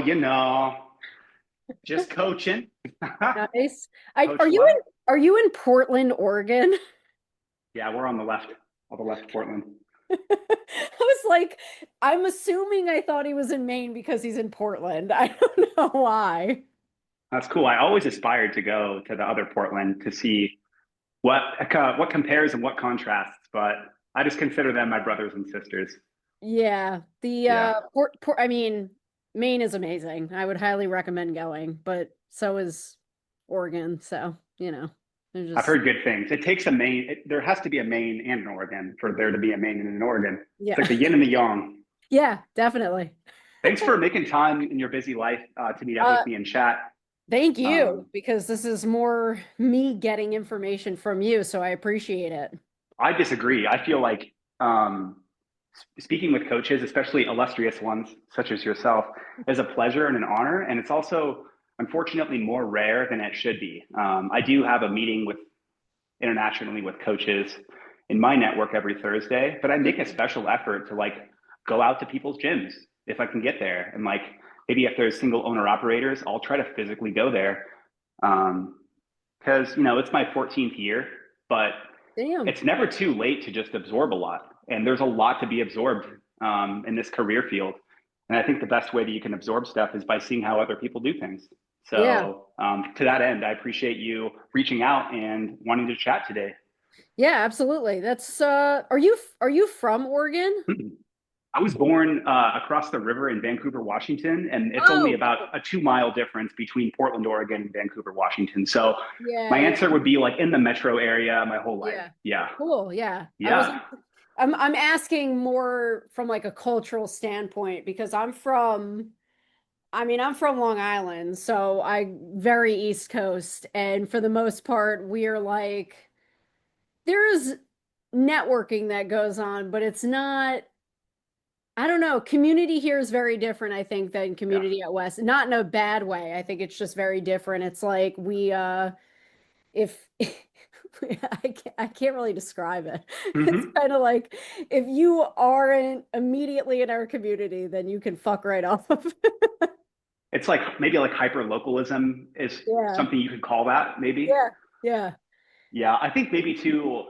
You know, just coaching. Nice. Coach well. Are you in Portland, Oregon? Yeah, we're on the left of Portland. I was like, I'm assuming I thought he was in Maine because he's in Portland. I don't know why. That's cool. I always aspired to go to the other Portland to see what compares and what contrasts, but I just consider them my brothers and sisters. Yeah, the Yeah. I mean, Maine is amazing. I would highly recommend going, but so is Oregon, so, there's I've just heard good things. It takes a Maine, there has to be a Maine and an Oregon for there to be a Maine and an Oregon. It's yeah. like the yin and the yang. Yeah, definitely. Thanks for making time in your busy life to meet up Uh with me and chat. Thank you, Um, because this is more me getting information from you, so I appreciate it. I disagree. I feel like speaking with coaches, especially illustrious ones such as yourself, is a pleasure and an honor. And it's also, unfortunately, more rare than it should be. I do have a meeting with internationally with coaches in my network every Thursday, but I make a special effort to like go out to people's gyms if I can get there. And like maybe if there's single owner operators, I'll try to physically go there. Because, it's my 14th year, but Damn. it's never too late to just absorb a lot. And there's a lot to be absorbed in this career field. And I think the best way that you can absorb stuff is by seeing how other people do things. Yeah. So to that end, I appreciate you reaching out and wanting to chat today. Yeah, absolutely. That's are you from Oregon? I was born across the river in Vancouver, Washington, and it's only Oh, about cool. a 2 mile difference between Portland, Oregon, and Vancouver, Washington. So Yeah, my yeah. answer would be like in the metro area my whole life. Yeah. Yeah. Cool. Yeah. Yeah. I'm asking more from like a cultural standpoint because I'm from Long Island, so I very East Coast, and for the most part, we're like there's networking that goes on, but it's not, I don't know, community here is very different, I think, than Yeah. community out west. Not in a bad way. I think it's just very different. It's like if I can't really describe it. It's Hmm. kind of like if you aren't immediately in our community, then you can fuck right off. It's like maybe like hyper localism is Yeah. something you could call that, maybe. Yeah. Yeah. Yeah, I think maybe to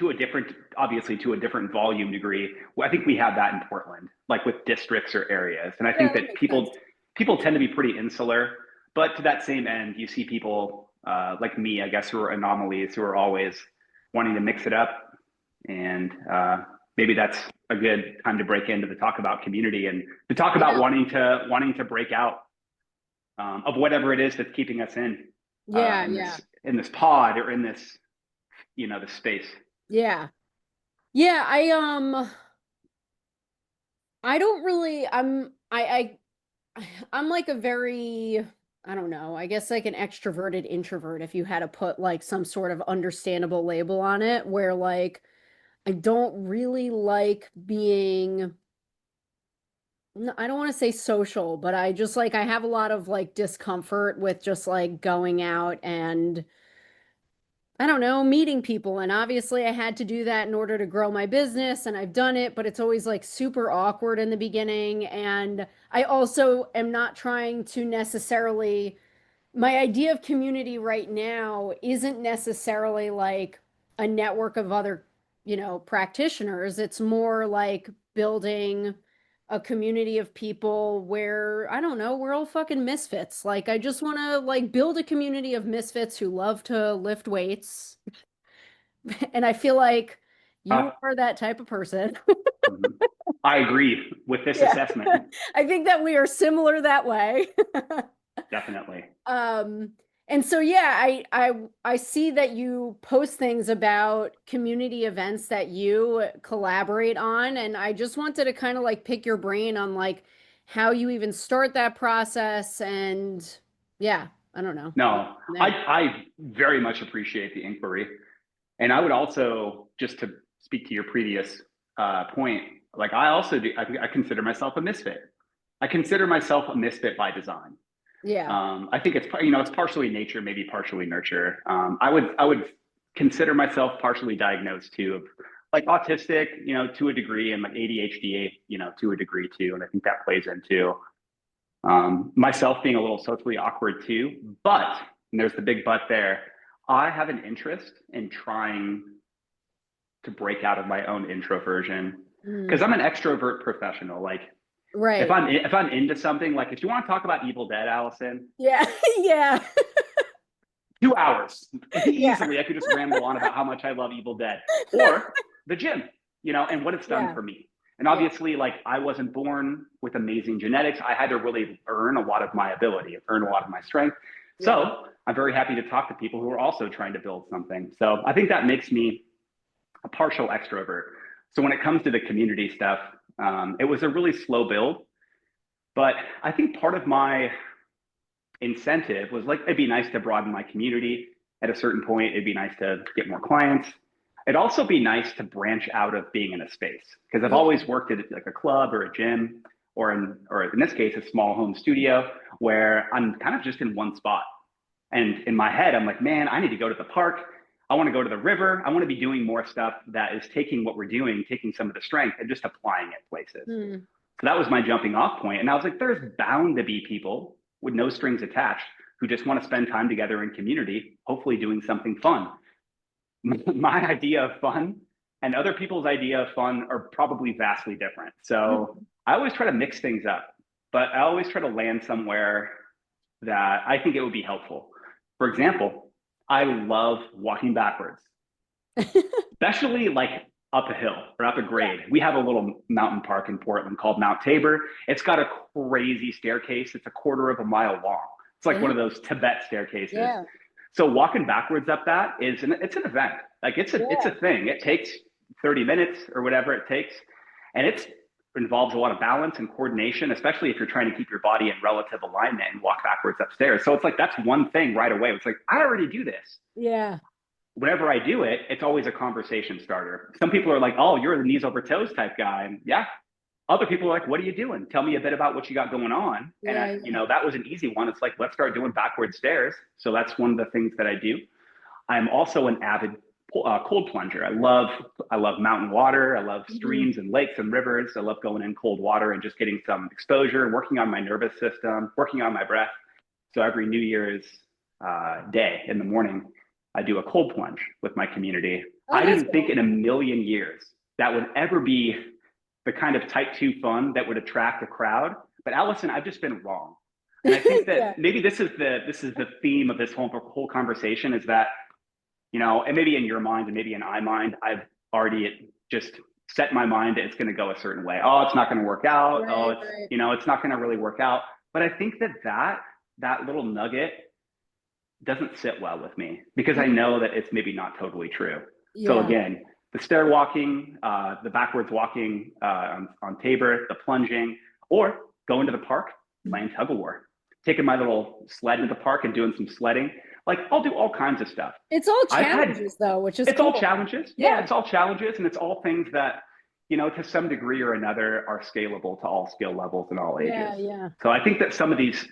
a different, obviously to a different volume degree. Well, I think we have that in Portland, like with districts or areas. And I Yeah, think that that makes sense. people tend to be pretty insular, but to that same end, you see people like me, I guess, who are anomalies, who are always wanting to mix it up. And maybe that's a good time to break into the talk about community and to talk about Yeah. wanting to break out of whatever it is that's keeping us Yeah, in yeah. this pod or in this this space. Yeah. Yeah, I don't really I'm like a very, I don't know, I guess like an extroverted introvert if you had to put like some sort of understandable label on it, where like I don't really like being, I don't want to say social, but I just like I have a lot of like discomfort with just like going out and I don't know, meeting people. And obviously, I had to do that in order to grow my business, and I've done it, but it's always like super awkward in the beginning. And I also am not trying to necessarily, my idea of community right now isn't necessarily like a network of other, practitioners. It's more like building a community of people where, I don't know, we're all fucking misfits. Like I just want to like build a community of misfits who love to lift weights. And I feel like you Uh, are that type of person. mhm. I agree with this Yeah. assessment. I think that we are similar that way. Definitely. Um, and so yeah, I see that you post things about community events that you collaborate on, and I just wanted to kind of like pick your brain on like how you even start that process, and yeah, I don't know. We'll go No, from I, there. I very much appreciate the inquiry. And I would also, just to speak to your previous point, like I also do, I consider myself a misfit. I consider myself a misfit by design. Yeah. I think it's partially nature, maybe partially nurture. I would consider myself partially diagnosed too, of like autistic, to a degree, and like ADHD, to a degree too. And I think that plays into. Myself being a little socially awkward too, but, and there's the big but there, I have an interest in trying to break out of my own introversion because Mm, I'm an extrovert professional. Like right. if I'm into something, like if you want to talk about Evil Dead, Allison, Yeah. Yeah. 2 hours Yeah. easily. I could just ramble on about how much I love Evil Dead or the gym, and what it's done Yeah. for me. And Yeah. obviously, like I wasn't born with amazing genetics. I had to really earn a lot of my ability, earn a lot of my strength. Yeah. So I'm very happy to talk to people who are also trying to build something. So I think that makes me a partial extrovert. So when it comes to the community stuff, it was a really slow build. But I think part of my incentive was like, it'd be nice to broaden my community. At a certain point, it'd be nice to get more clients. It'd also be nice to branch out of being in a space because I've Yeah. always worked at like a club or a gym or in this case, a small home studio where I'm kind of just in one spot. And in my head, I'm like, man, I need to go to the park. I want to go to the river. I want to be doing more stuff that is taking what we're doing, taking some of the strength and just applying it places. Mm. So that was my jumping off point. And I was like, there's bound to be people with no strings attached who just want to spend time together in community, hopefully doing something fun. My idea of fun and other people's idea of fun are probably vastly different. So Mm. I always try to mix things up, but I always try to land somewhere that I think it would be helpful. For example, I love walking backwards, especially like up a hill or up a Yeah. grade. We have a little mountain park in Portland called Mount Tabor. It's got a crazy staircase. It's a quarter of a mile long. It's like one Yeah. of those Tibet staircases. Yeah. So walking backwards up that it's an event. Like it's a Yeah. thing. It takes 30 minutes or whatever it takes, and it involves a lot of balance and coordination, especially if you're trying to keep your body in relative alignment and walk backwards upstairs. So it's like that's one thing right away. It's like I already do this. Yeah. Whenever I do it, it's always a conversation starter. Some people are like, "Oh, you're the knees over toes type guy," and yeah. Other people are like, "What are you doing? Tell me a bit about what you got going on." And Yeah. Yeah. that was an easy one. It's like, let's start doing backward stairs. So that's one of the things that I do. I'm also an avid cold plunger. I love mountain water. I love Mhm. streams and lakes and rivers. I love going in cold water and just getting some exposure, working on my nervous system, working on my breath. So every New Year's day in the morning, I do a cold plunge with my community. Oh, I that's didn't think cool. in a million years that would ever be the kind of type two fun that would attract a crowd. But Allison, I've just been wrong. And I think Yeah. that maybe this is the theme of this whole conversation is that and maybe in your mind and maybe in my mind, I've already just set my mind that it's going to go a certain way. Oh, it's not going to work out. Oh, Right. Right. it's not going to really work out. But I think that little nugget doesn't sit well with me because I Mm. know that it's maybe not totally true. So Yeah. again, the stair walking, the backwards walking on Tabor, the plunging, or going to the park, playing tug of war, taking my little sled into the park and doing some sledding. Like I'll do all kinds of stuff. It's all I've had challenges though, which is it's all cool. challenges. Yeah, Yeah. it's all challenges, and it's all things that to some degree or another are scalable to all skill levels and all Yeah. ages. Yeah. So I think that some of these,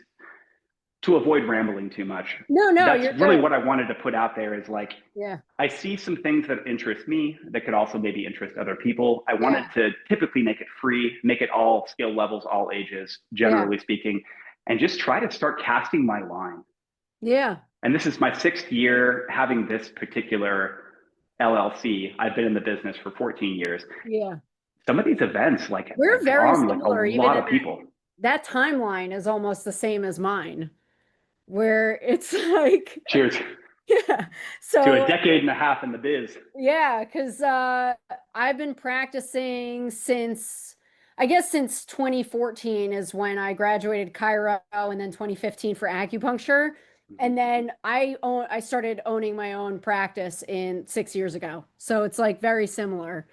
to avoid rambling too much, No, no, that's you're really good. what I wanted to put out there is like Yeah. I see some things that interest me that could also maybe interest other people. I wanted Yeah. to typically make it free, make it all skill levels, all ages, Yeah. generally speaking, and just try to start casting my line. Yeah. And this is my 6th year having this particular LLC. I've been in the business for 14 years. Yeah. Some of these events like We're have very drawn like a similar, even lot in of people. that timeline is almost the same as mine, where it's like, Cheers yeah. to a So decade and a half in the biz. yeah, because I've been practicing since, I guess since 2014 is when I graduated Cairo, and then 2015 for acupuncture. Mm-hmm. And then I started owning my own practice in 6 years ago. So it's like very similar.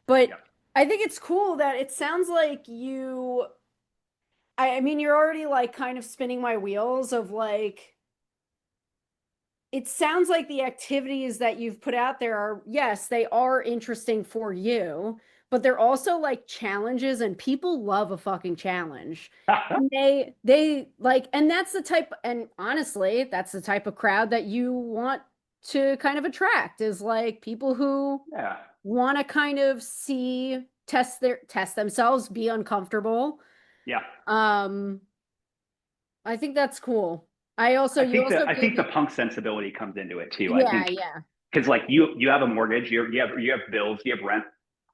But Yep. I think it's cool that it sounds like I mean, you're already like kind of spinning my wheels of like, it sounds like the activities that you've put out there are, yes, they are interesting for you, but they're also like challenges, and people love a fucking challenge. And they like, and that's the type, and honestly, that's the type of crowd that you want to kind of attract, is like people who Yeah. want to kind of test themselves, be uncomfortable. Yeah. Um I think that's cool. I also, you also I gave think the me, punk sensibility comes into it too. I yeah, think yeah, because like you have a mortgage, you have bills, you have rent.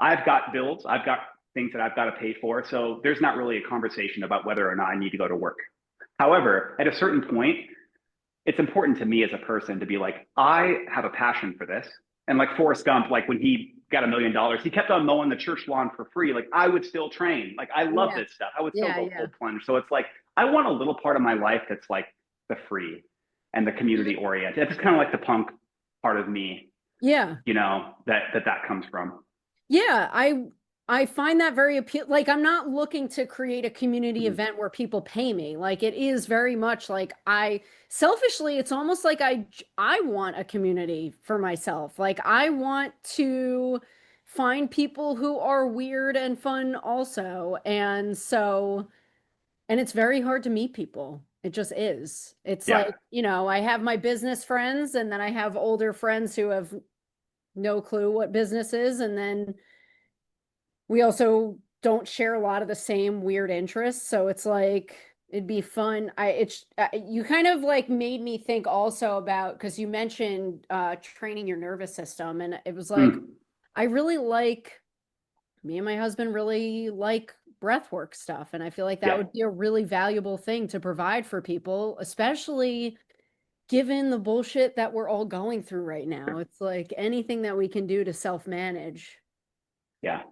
I've got bills, I've got things that I've got to pay for. So there's not really a conversation about whether or not I need to go to work. However, at a certain point, it's important to me as a person to be like, I have a passion for this. And like Forrest Gump, like when he got $1 million, he kept on mowing the church lawn for free. Like I would still train. Like I love yeah, this stuff. I would still yeah, go yeah. full plunge. So it's like I want a little part of my life that's like the free and the community oriented. It's kind of like the punk part of me, Yeah. you know, that comes from. Yeah, I find that very appeal. Like I'm not looking to create a community Mhm. event where people pay me. Like it is very much like I selfishly, it's almost like I want a community for myself. Like I want to find people who are weird and fun also. And so, and it's very hard to meet people. It just is. It's Yeah. like, I have my business friends and then I have older friends who have no clue what business is, and then we also don't share a lot of the same weird interests, so it's like it'd be fun. You kind of like made me think also about because you mentioned training your nervous system, and it was like Mm. I really like me and my husband really like breath work stuff, and I feel like that Yeah. would be a really valuable thing to provide for people, especially given the bullshit that we're all going through right now. It's like anything that we can do to self-manage. Yeah.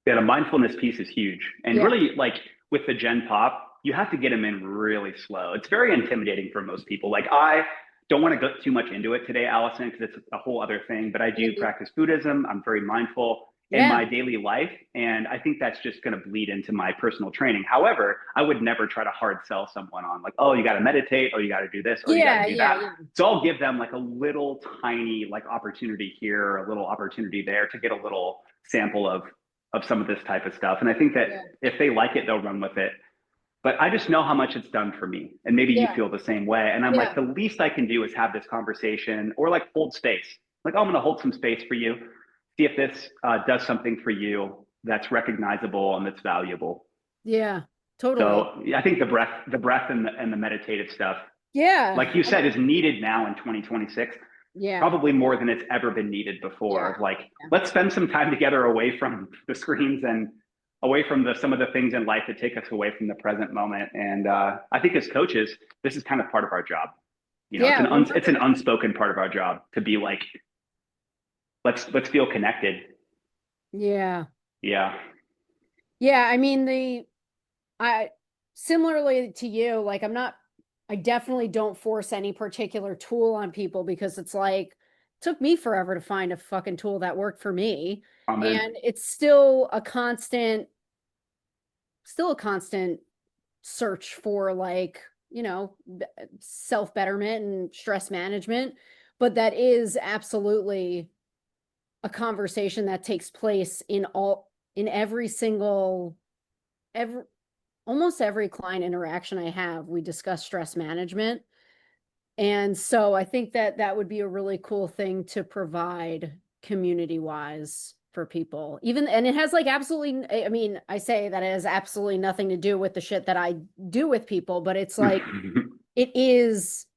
Yeah, the mindfulness piece is huge. And Yeah. really, like with the Gen Pop, you have to get them in really slow. It's very intimidating for most people. Like, I don't want to go too much into it today, Allison, because it's a whole other thing, but I do Yeah. practice Buddhism. I'm very mindful in Yeah. my daily life. And I think that's just going to bleed into my personal training. However, I would never try to hard sell someone on, like, oh, you got to meditate, or you got to do this, or you got to Yeah, do yeah, that. yeah. So I'll give them like a little tiny like opportunity here, or a little opportunity there to get a little sample of some of this type of stuff. And I think that Yeah. if they like it, they'll run with it. But I just know how much it's done for me. And maybe you Yeah. feel the same way. And I'm like, Yeah. the least I can do is have this conversation or like hold space. Like, oh, I'm going to hold some space for you. See if this does something for you that's recognizable and that's valuable. Yeah. Totally. So yeah, I think the breath and the meditative stuff, Yeah. like you said, is needed now in 2026, Yeah. probably more than it's ever been needed before. Yeah. Of like, Yeah. let's spend some time together away from the screens and away from some of the things in life that take us away from the present moment. And I think as coaches, this is kind of part of our job. You know, Yeah. it's an 100%. unspoken part of our job to be like, let's feel connected. Yeah. Yeah. Yeah. I mean, I, similarly to you, like, I definitely don't force any particular tool on people because it's like, it took me forever to find a fucking tool that worked for me. Amen. And it's still a constant search for like, self-betterment and stress management, but that is absolutely a conversation that takes place in every almost every client interaction I have. We discuss stress management. And so I think that that would be a really cool thing to provide community wise for people. Even, and it has like absolutely, I mean, I say that it has absolutely nothing to do with the shit that I do with people, but it's like, it is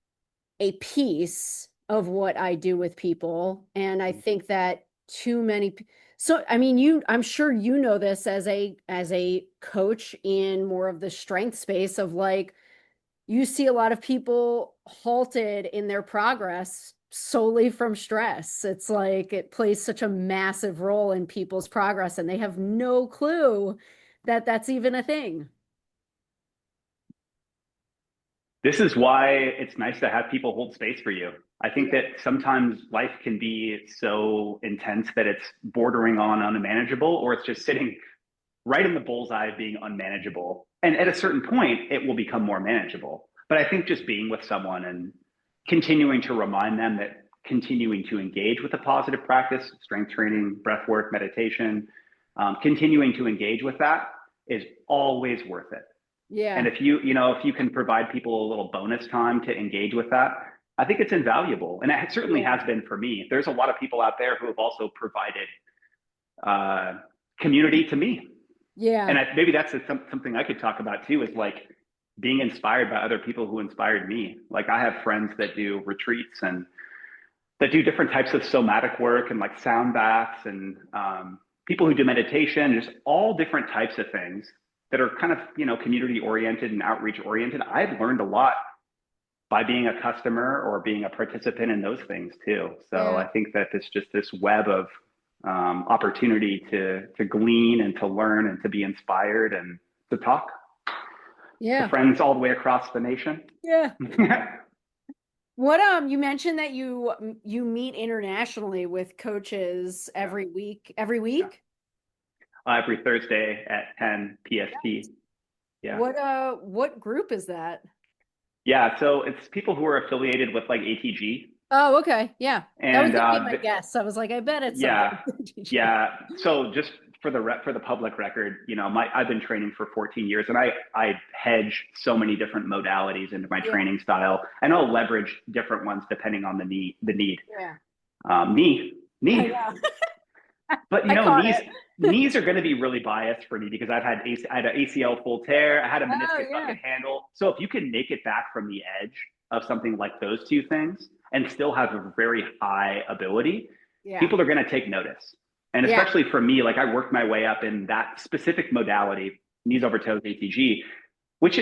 a piece of what I do with people. And I think that too many, so I mean, I'm sure you know this as a coach in more of the strength space of like, you see a lot of people halted in their progress solely from stress. It's like it plays such a massive role in people's progress, and they have no clue that that's even a thing. This is why it's nice to have people hold space for you. I think Yeah. that sometimes life can be so intense that it's bordering on unmanageable, or it's just sitting right in the bullseye of being unmanageable. And at a certain point, it will become more manageable. But I think just being with someone and continuing to remind them that continuing to engage with a positive practice, strength training, breath work, meditation, continuing to engage with that is always worth it. And Yeah. if you can provide people a little bonus time to engage with that, I think it's invaluable. And it certainly Yeah. has been for me. There's a lot of people out there who have also provided uh, community to me. And Yeah. maybe that's something I could talk about too, is like being inspired by other people who inspired me. Like I have friends that do retreats and that do different types of somatic work and like sound baths and people who do meditation, just all different types of things that are kind of, community oriented and outreach oriented. I've learned a lot by being a customer or being a participant in those things too. So Yeah. I think that it's just this web of opportunity to glean and to learn and to be inspired and to talk to Yeah. friends all the way across the nation. Yeah. What you mentioned that you meet internationally with coaches Yeah. every week, every Yeah. week? Every Thursday at 10 PST. Yeah. What group is that? Yeah. So it's people who are affiliated with like ATG. Oh, okay. Yeah. That was And gonna be my guess. I was like, I bet it's something. yeah, yeah. So just for the public record, I've been training for 14 years, and I hedge so many different modalities into my Yeah. training style, and I'll leverage different ones depending on the need. Yeah. I Knee, know. but I caught knees it. knees are going to be really biased for me because I had an ACL full tear, I had a Oh, meniscus yeah. bucket handle. So if you can make it back from the edge of something like those two things and still have a very high ability, Yeah. people are going to take notice. And Yeah. especially for me, like I worked my way up in that specific modality, knees over toes ATG, which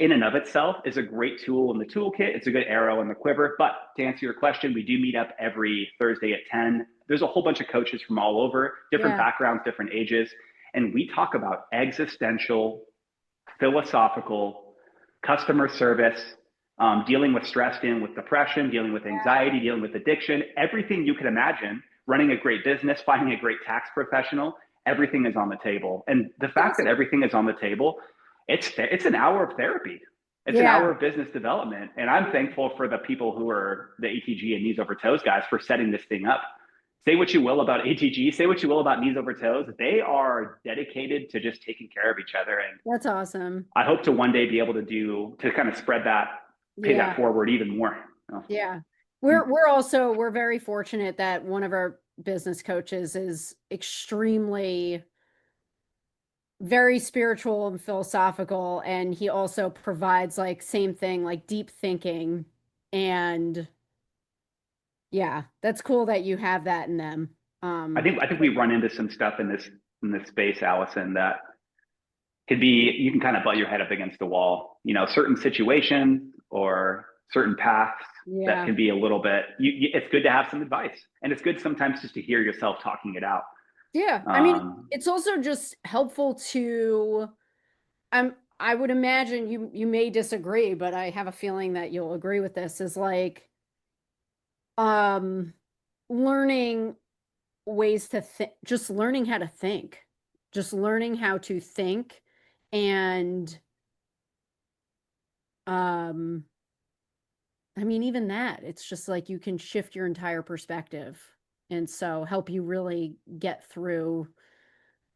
in and of itself is a great tool in the toolkit. It's a good arrow in the quiver. But to answer your question, we do meet up every Thursday at 10. There's a whole bunch of coaches from all over, different Yeah. backgrounds, different ages, and we talk about existential, philosophical, customer service, dealing with stress, dealing with depression, dealing with anxiety, dealing with addiction, everything you can imagine, running a great business, finding a great tax professional, everything is on the table. And the fact that Awesome. everything is on the table, it's an hour of therapy. It's an Yeah. hour of business development. And I'm thankful for the people who are the ATG and knees over toes guys for setting this thing up. Say what you will about ATG, say what you will about knees over toes. They are dedicated to just taking care of each other. And That's awesome. I hope to one day be able to kind of spread that, pay Yeah. that forward even more. Yeah. We're very fortunate that one of our business coaches is extremely very spiritual and philosophical, and he also provides like same thing, like deep thinking. And yeah, that's cool that you have that in them. I think we run into some stuff in this space, Allison, that could be you can kind of butt your head up against the wall. Certain situations or certain paths that Yeah. can be a little bit. It's good to have some advice, and it's good sometimes just to hear yourself talking it out. Yeah. I mean, Um, it's also just helpful to I would imagine you may disagree, but I have a feeling that you'll agree with this is like um learning ways to think, just learning how to think, just learning how to think. And um I mean, even that, it's just like you can shift your entire perspective and so help you really get through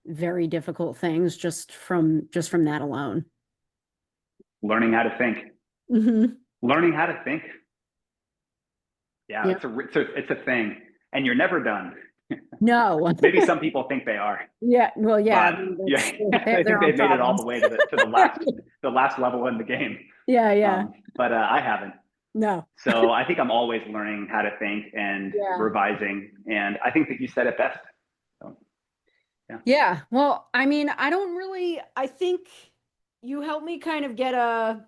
very difficult things just from that alone. learning how to think, Hmm. learning how to think. Yeah, Yeah. it's a thing, and you're never done. No. Maybe some people think they are, Yeah. Well, yeah. I but mean, yeah, they have they think their own they've made it all problems. the way to the last level in the game. Yeah. Yeah. But I haven't. No. So I think I'm always learning how to think and Yeah. revising. And I think that you said it best. So, yeah. Yeah. Well, I mean, I think you helped me kind of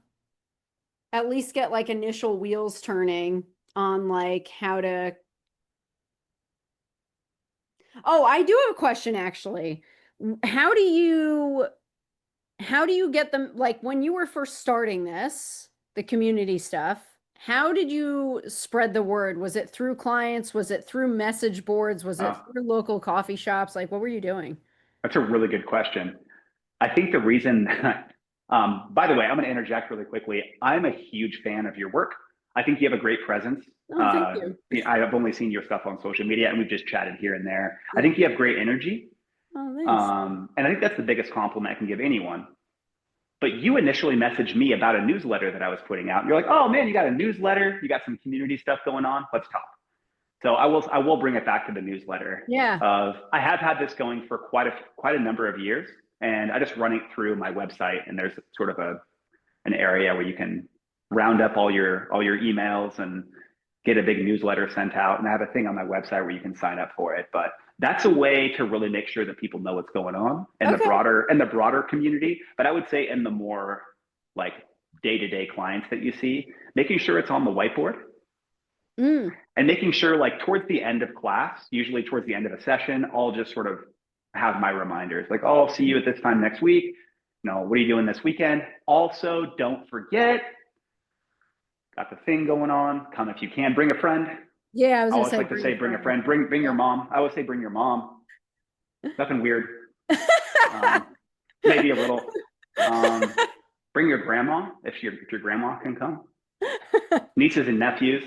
at least get like initial wheels turning on like how to. Oh, I do have a question actually. How do you, how do you get them, like when you were first starting this, the community stuff, how did you spread the word? Was it through clients? Was it through message boards? Was it Uh, through local coffee shops? Like, what were you doing? that's a really good question. I think the reason that, by the way, I'm going to interject really quickly. I'm a huge fan of your work. I think you have a great presence. Oh, thank you. I've only seen your stuff on social media and we've just chatted here and there. I Yeah. think you have great energy. Oh, thanks. And I think that's the biggest compliment I can give anyone. But you initially messaged me about a newsletter that I was putting out. You're like, oh man, you got a newsletter, you got some community stuff going on. Let's talk. So I will bring it back to the newsletter Yeah. of I have had this going for quite a number of years, and I just run it through my website, and there's sort of an area where you can round up all your emails and get a big newsletter sent out. And I have a thing on my website where you can sign up for it. But that's a way to really make sure that people know what's going on in the Okay. broader community. But I would say in the more like day-to-day clients that you see, making sure it's on the whiteboard Mm. and making sure like towards the end of class, usually towards the end of a session, I'll just sort of have my reminders like, oh, I'll see you at this time next week. What are you doing this weekend? Also, don't forget, got the thing going on. Come if you can, bring a friend. Yeah, I was I gonna always say like to bring say, a bring a friend. friend, bring your Yeah. mom. I always say, bring your mom. Nothing weird. Um, Maybe a little. Um, Bring your grandma if your grandma can come. Nieces and nephews.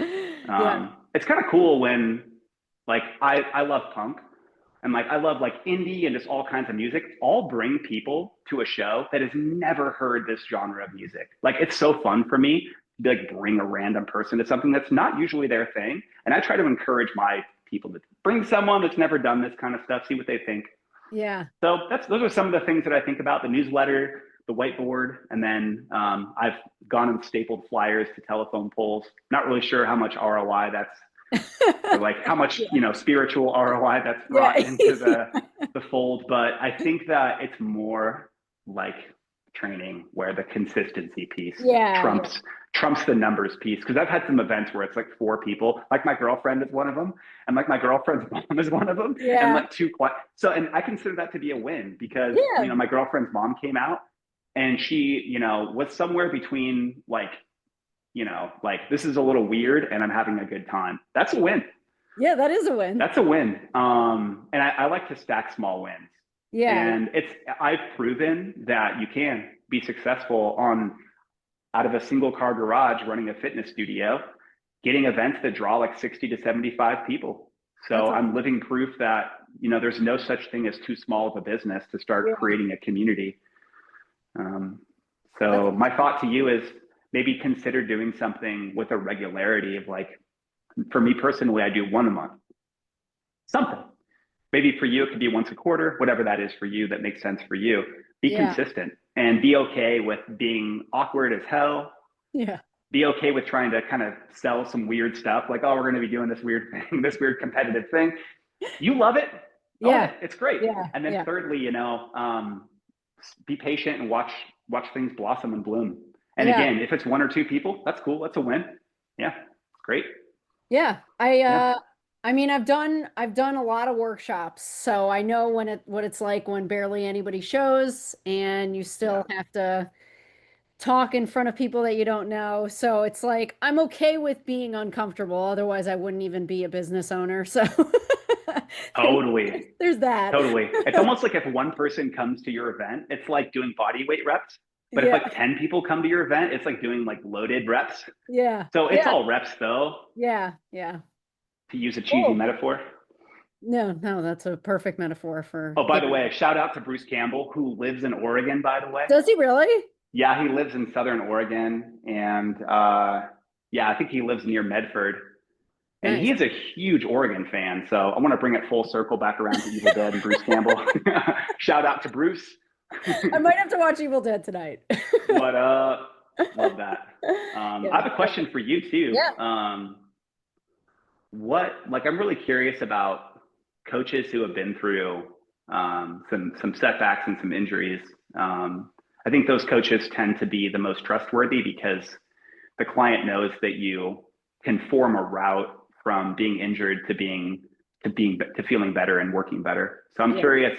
Yeah. It's kind of cool when like I love punk and like I love like indie and just all kinds of music. I'll bring people to a show that has never heard this genre of music. Like it's so fun for me to be like bring a random person to something that's not usually their thing. And I try to encourage my people to bring someone that's never done this kind of stuff, see what they think. Yeah. So those are some of the things that I think about: the newsletter, the whiteboard, and then I've gone and stapled flyers to telephone poles. Not really sure how much ROI that's, or like how much Yeah. spiritual ROI that's Yeah. brought into the fold, but I think that it's more like training where the consistency piece Yeah. Yeah. trumps the numbers piece. Because I've had some events where it's like four people, like my girlfriend is one of them, and like my girlfriend's mom is one of them, and Yeah. like two quiet. So, and I consider that to be a win because Yeah. my girlfriend's mom came out, and she was somewhere between like this is a little weird, and I'm having a good time. That's a win. Yeah, that is a win. That's a win. And I like to stack small wins. Yeah. Yeah. And I've proven that you can be successful on out of a single car garage running a fitness studio, getting events that draw like 60 to 75 people. That's So a I'm living proof that, there's no such thing as too small of a business to start yeah. creating a community. Um, That's so my awesome. thought to you is maybe consider doing something with a regularity of like, for me personally, I do one a month, something. Maybe for you, it could be once a quarter, whatever that is for you that makes sense for you. Be Yeah. consistent and be okay with being awkward as hell. Yeah. Be okay with trying to kind of sell some weird stuff like, oh, we're going to be doing this weird thing, this weird competitive thing. You love it, own Yeah. it. It's great. Yeah. And then Yeah. thirdly, be patient and watch things blossom and bloom. And Yeah. again, if it's one or two people, that's cool. That's a win. Yeah, great. Yeah. Yeah. I mean I've done a lot of workshops, so I know what it's like when barely anybody shows and you Yeah. still have to talk in front of people that you don't know. So it's like I'm okay with being uncomfortable. Otherwise, I wouldn't even be a business owner. So there's, Totally. there's that. Totally. It's almost like if one person comes to your event, it's like doing body weight reps. But if Yeah, like 10 people come to your event, it's like doing like loaded reps. yeah, So it's yeah, all reps though, yeah, yeah. to use a cheesy Cool. metaphor. No, no, that's a perfect metaphor for Oh, by the getting. way, shout out to Bruce Campbell, who lives in Oregon, by the way. Does he really? Yeah, he lives in Southern Oregon. And yeah, I think he lives near Medford. And he Nice. is a huge Oregon fan. So I want to bring it full circle back around to Evil Dead and Bruce Campbell. Shout out to Bruce. I might have to watch Evil Dead tonight. What up? Love that. Yeah, I have a question for you too. yeah. I'm really curious about coaches who have been through some setbacks and some injuries. I think those coaches tend to be the most trustworthy because the client knows that you can form a route from being injured to feeling better and working better. So I'm Yeah. curious.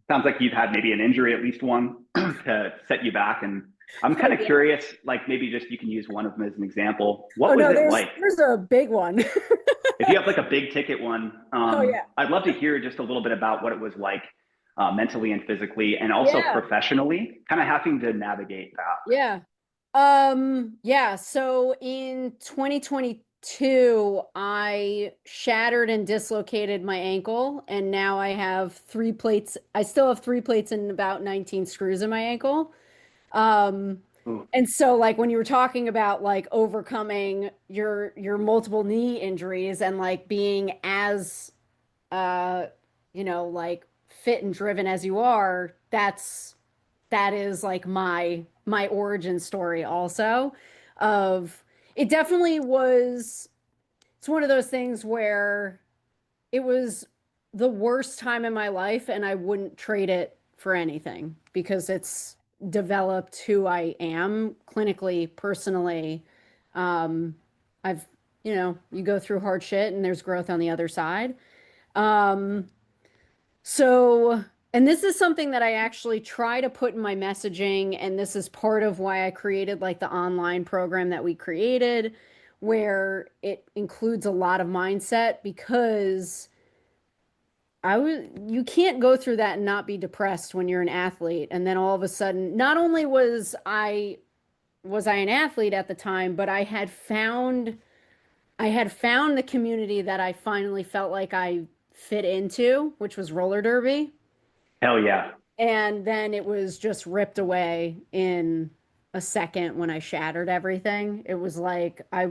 Sounds like you've had maybe an injury, at least one, to set you back. And I'm kind Oh of yeah. curious, like maybe just you can use one of them as an example. Oh What was no, it there's like? there's a big one. If you have like a big ticket one, Oh yeah. I'd love to hear just a little bit about what it was like mentally and physically, and also Yeah. professionally, kind of having to navigate that. Yeah. Yeah, so in 2022, I shattered and dislocated my ankle, and now I have three plates. I still have three plates and about 19 screws in my ankle. Um, Ooh. and so like when you were talking about like overcoming your multiple knee injuries and like being as uh, like fit and driven as you are, that is like my origin story also of it definitely was it's one of those things where it was the worst time in my life and I wouldn't trade it for anything because it's developed who I am clinically, personally. Um, I've, you go through hard shit and there's growth on the other side. Um, so, and this is something that I actually try to put in my messaging, and this is part of why I created like the online program that we created, where it includes a lot of mindset because you can't go through that and not be depressed when you're an athlete. And then all of a sudden, not only was I an athlete at the time, but I had found the community that I finally felt like I fit into, which was roller derby. Hell yeah. And then it was just ripped away in a second when I shattered everything. It was like I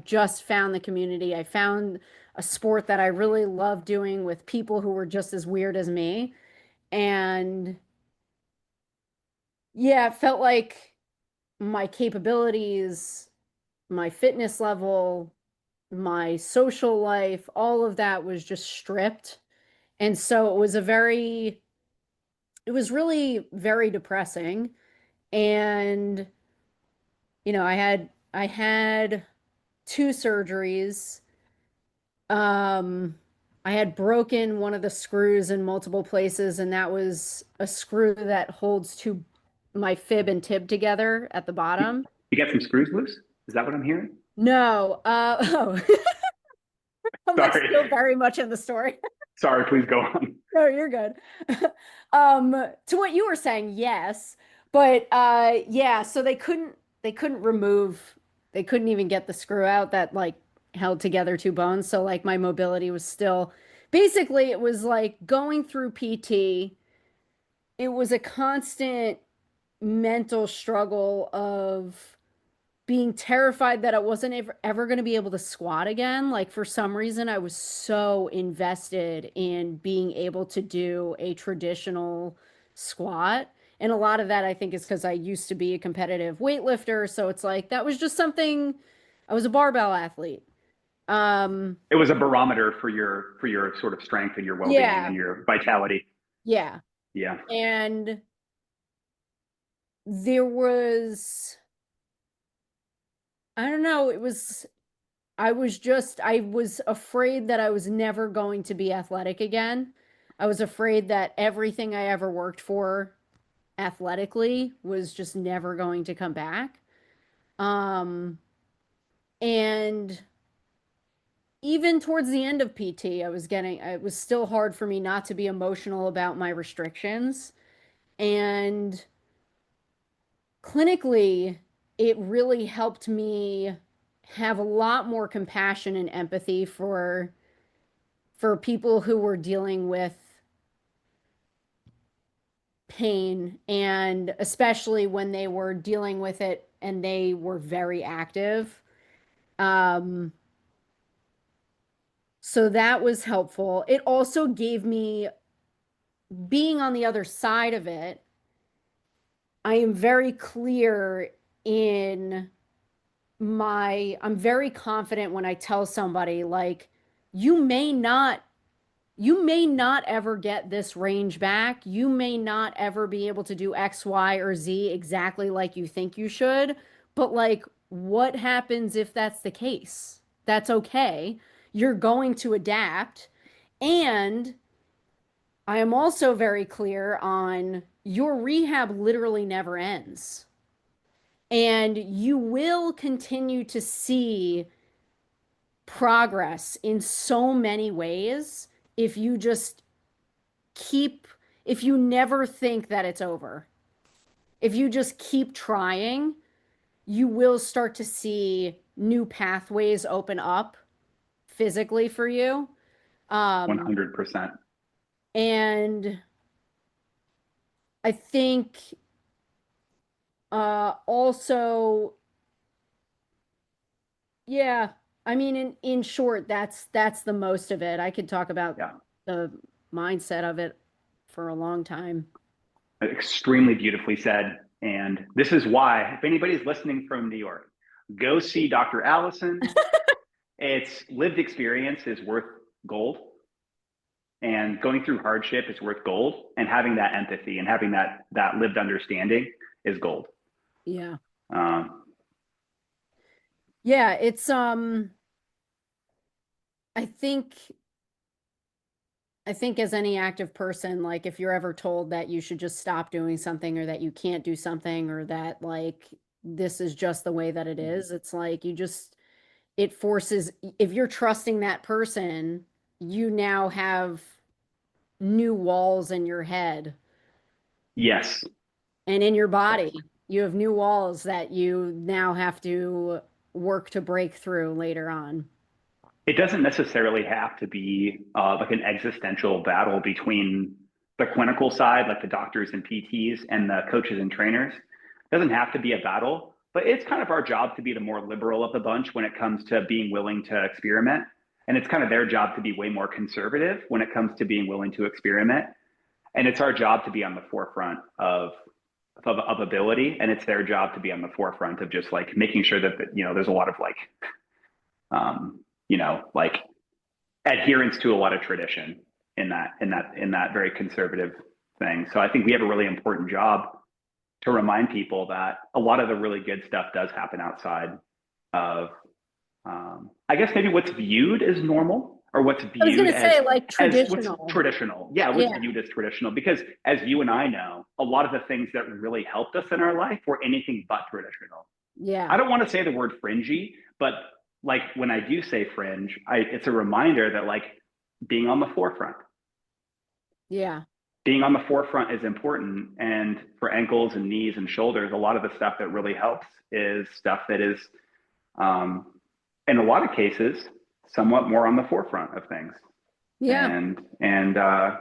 just found the community. I found a sport that I really love doing with people who were just as weird as me. And yeah, it felt like my capabilities, my fitness level, my social life, all of that was just stripped. And so it was really very depressing. And I had two surgeries. Um, I had broken one of the screws in multiple places, and that was a screw that holds my fib and tib together at the You, bottom. you get some screws loose? Is that what I'm hearing? No, I'm like Sorry. still very much in the story. Sorry, please go on. No, you're good. To what you were saying, yes. But yeah, so they couldn't even get the screw out that like held together two bones. So like my mobility was still basically it was like going through PT. It was a constant mental struggle of being terrified that I wasn't ever going to be able to squat again. Like for some reason, I was so invested in being able to do a traditional squat. And a lot of that, I think, is because I used to be a competitive weightlifter. So it's like that was just something, I was a barbell athlete. Um, It was a barometer for your sort of strength and your well-being and yeah, your vitality. yeah. Yeah. And there was, I don't know, I was afraid that I was never going to be athletic again. I was afraid that everything I ever worked for athletically was just never going to come back. Um, and even towards the end of PT, it was still hard for me not to be emotional about my restrictions. And clinically, it really helped me have a lot more compassion and empathy for people who were dealing with pain, and especially when they were dealing with it and they were very active. Um, so that was helpful. It also gave me, being on the other side of it, I am very clear in I'm very confident when I tell somebody, like, you may not you may not ever get this range back. You may not ever be able to do X, Y, or Z exactly like you think you should. But, like, what happens if that's the case? That's okay. You're going to adapt. And I am also very clear on your rehab literally never ends. And you will continue to see progress in so many ways if you just keep if you never think that it's over. If you just keep trying, you will start to see new pathways open up physically for you. Um, 100%. and I think also, yeah, I mean, in short, that's the most of it. I could talk about Yeah. the mindset of it for a long time. Extremely beautifully said. And this is why, if anybody's listening from New York, go see Dr. Allison. It's lived experience is worth gold, and going through hardship is worth gold. And having that empathy and having that lived understanding is gold. Yeah. Um, Yeah, it's I think I think as any active person, like if you're ever told that you should just stop doing something or that you can't do something or that like this is just the way that it is, it's like you just it forces if you're trusting that person, you now have new walls in your head yes, and in your yes. body. You have new walls that you now have to work to break through later on. It doesn't necessarily have to be like an existential battle between the clinical side, like the doctors and PTs, and the coaches and trainers. It doesn't have to be a battle, but it's kind of our job to be the more liberal of the bunch when it comes to being willing to experiment. And it's kind of their job to be way more conservative when it comes to being willing to experiment. And it's our job to be on the forefront of ability, and it's their job to be on the forefront of just like making sure that there's a lot of like like adherence to a lot of tradition in that very conservative thing. So I think we have a really important job to remind people that a lot of the really good stuff does happen outside of, I guess maybe what's viewed as normal, or what's I was viewed gonna say like as what's traditional. traditional. Yeah, what's Yeah, viewed as traditional. Because as you and I know, a lot of the things that really helped us in our life were anything but traditional. I yeah, don't want to say the word fringy, but like when I do say fringe, it's a reminder that like being on the forefront, yeah, being on the forefront is important. And for ankles and knees and shoulders, a lot of the stuff that really helps is stuff that is, um, in a lot of cases, somewhat more on the forefront of things. yeah, And I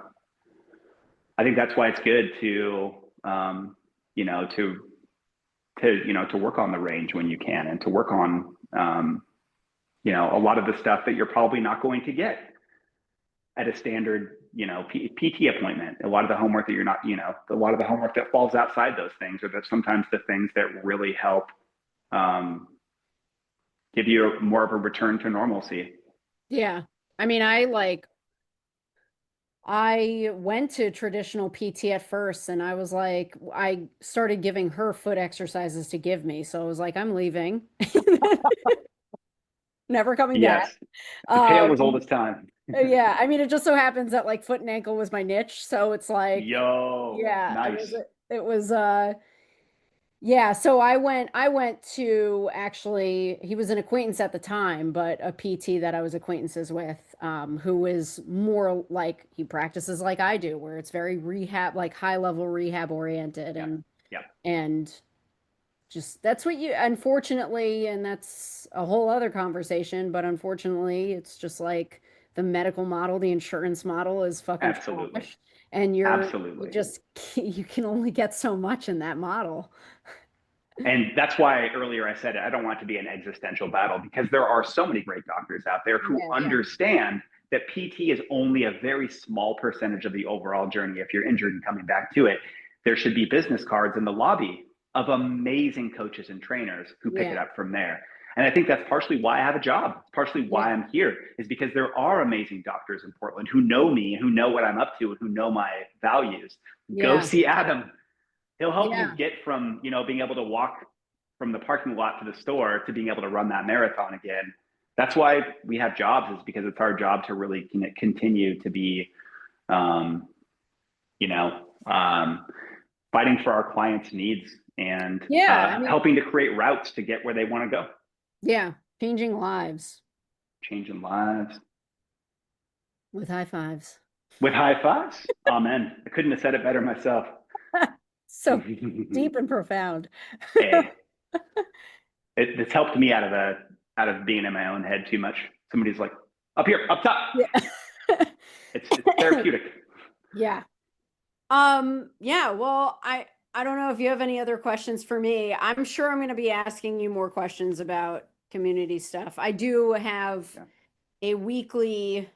think that's why it's good to, you know, to work on the range when you can, and to work on, a lot of the stuff that you're probably not going to get at a standard, PT appointment. A lot of the homework that you're not, a lot of the homework that falls outside those things, or that sometimes the things that really help, um, give you more of a return to normalcy. yeah. I mean, I went to traditional PT at first and I was like, I started giving her foot exercises to give me. So I was like, I'm leaving. Never coming back. Yes, the tale was old Um, as time. yeah, I mean, it just so happens that like foot and ankle was my niche. So it's like, Yo, yeah, nice. it was, yeah, so I went to actually he was an acquaintance at the time, but a PT that I was acquaintances with, who is more like he practices like I do, where it's very rehab, like high level rehab oriented Yeah, and yeah, and just that's what you unfortunately, and that's a whole other conversation, but unfortunately it's just like the medical model, the insurance model is fucking absolutely, trash. And you absolutely. just you can only get so much in that model. And that's why earlier I said I don't want it to be an existential battle, because there are so many great doctors out there who Yeah, yeah. understand that PT is only a very small percentage of the overall journey. If you're injured and coming back to it, there should be business cards in the lobby of amazing coaches and trainers who pick it Yeah, up from there. And I think that's partially why I have a job. It's partially why yeah, I'm here, is because there are amazing doctors in Portland who know me, who know what I'm up to, and who know my values. Go yeah, see Adam. He'll help you yeah, get from, being able to walk from the parking lot to the store to being able to run that marathon again. That's why we have jobs, is because it's our job to really continue to be, um, you know, um, fighting for our clients' needs, and yeah. I mean, helping to create routes to get where they want to go, yeah, changing lives changing lives with high fives. with high fives. Amen. I couldn't have said it better myself. So deep and profound. Hey, it's helped me out of being in my own head too much. Somebody's like, up here, up top. Yeah. It's therapeutic. Yeah. Yeah, well, I don't know if you have any other questions for me. I'm sure I'm going to be asking you more questions about community stuff. I do have Yeah. a weekly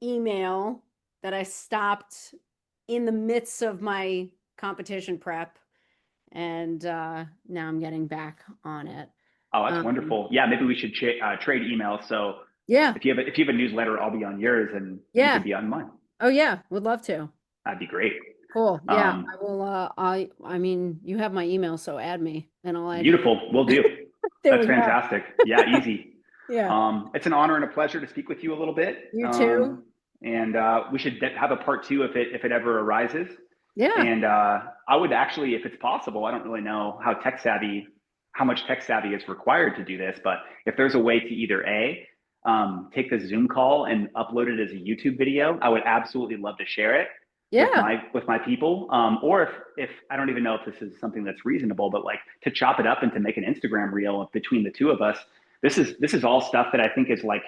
email that I stopped in the midst of my competition prep, and now I'm getting back on it. Oh, that's Um, wonderful. Yeah, maybe we should trade emails. So yeah, if you have a newsletter, I'll be on yours, and you could yeah. be on mine. Oh yeah, would love to. That'd be great. Cool. Yeah, Um, I will. I mean, you have my email, so add me, and I'll add you. Beautiful. Will do. There That's we go. fantastic. Yeah, easy. Yeah. It's an honor and a pleasure to speak with you a little bit. You too. And we should have a part two if it ever arises. Yeah. And I would actually, if it's possible, I don't really know how much tech savvy is required to do this, but if there's a way to either take the Zoom call and upload it as a YouTube video, I would absolutely love to share it Yeah. with my people. Or if I don't even know if this is something that's reasonable, but like to chop it up and to make an Instagram reel between the two of us. This is all stuff that I think is like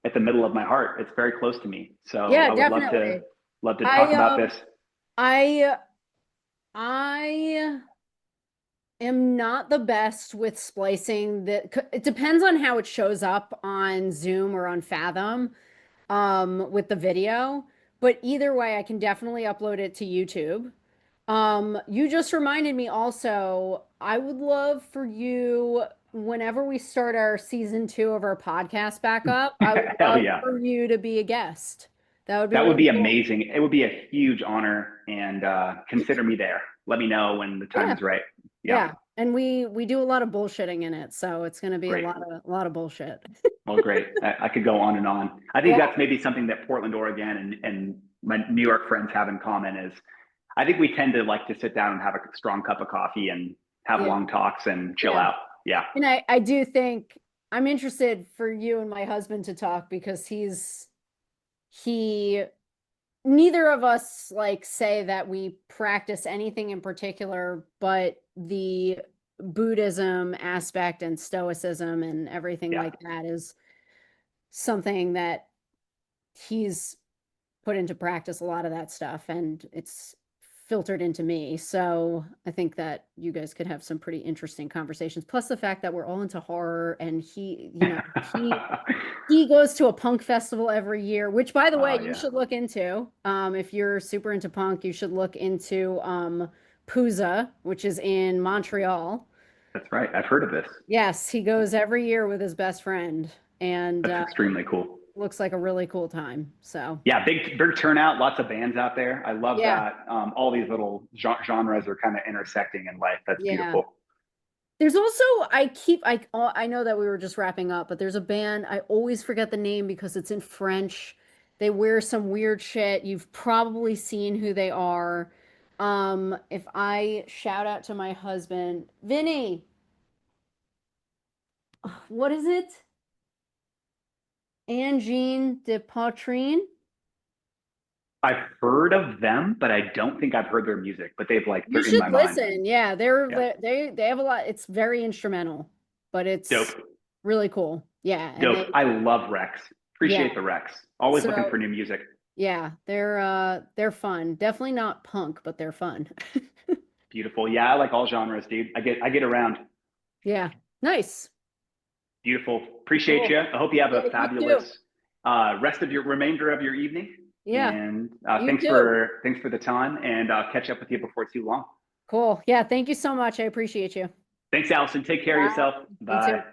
at the middle of my heart. It's very close to me. So Yeah, I would love definitely. to talk I about this. I I am not the best with splicing that it depends on how it shows up on Zoom or on Fathom with the video, but either way I can definitely upload it to YouTube. You just reminded me also, I would love for you, whenever we start our season 2 of our podcast back up, I would Hell love yeah. for you to be a guest. That would be That would really be cool. amazing. It would be a huge honor, and consider me there. Let me know when the time Yeah. is right. Yeah, Yeah. And we do a lot of bullshitting in it, so it's going to be great. a lot of bullshit. Well, great. I could go on and on. I think Yeah. that's maybe something that Portland, Oregon, and my New York friends have in common is I think we tend to like to sit down and have a strong cup of coffee and have Yeah. long talks and chill Yeah. out. Yeah. And I do think I'm interested for you and my husband to talk because he neither of us like say that we practice anything in particular, but the Buddhism aspect and Stoicism and everything Yeah. like that is something that he's put into practice a lot of that stuff, and it's filtered into me. So I think that you guys could have some pretty interesting conversations. Plus the fact that we're all into horror, and he goes to a punk festival every year, which by the way, Oh you yeah. should look into. If you're super into punk, you should look into Puza, which is in Montreal. That's right. I've heard of this. Yes, he goes every year with his best friend, and That's extremely cool. looks like a really cool time. So, Yeah, big turnout, lots of bands out there. I love yeah, that. All these little genres are kind of intersecting in life. That's yeah. beautiful. There's also I know that we were just wrapping up, but there's a band I always forget the name because it's in French. They wear some weird shit. You've probably seen who they are. If I shout out to my husband, Vinny, what is it? Angine de Poitrine? I've heard of them, but I don't think I've heard their music. But You they're in should my mind. listen. Yeah, Yeah, they have a lot. It's very instrumental, but it's dope, really cool. Yeah, and dope. I love Rex. yeah. Appreciate the Rex. Always looking So for new music. yeah, they're fun. Definitely not punk, but they're fun. Beautiful. Yeah, I like all genres, dude. I get around. Yeah. Nice. Beautiful. Appreciate Cool. you. I hope you have Yeah, a you too. fabulous rest of your remainder of your evening. Yeah, And you too. thanks for the time. And I'll catch up with you before too long. Cool. Yeah, thank you so much. I appreciate you. Thanks, Allison. Take care of Bye. yourself. You too. Bye. Bye.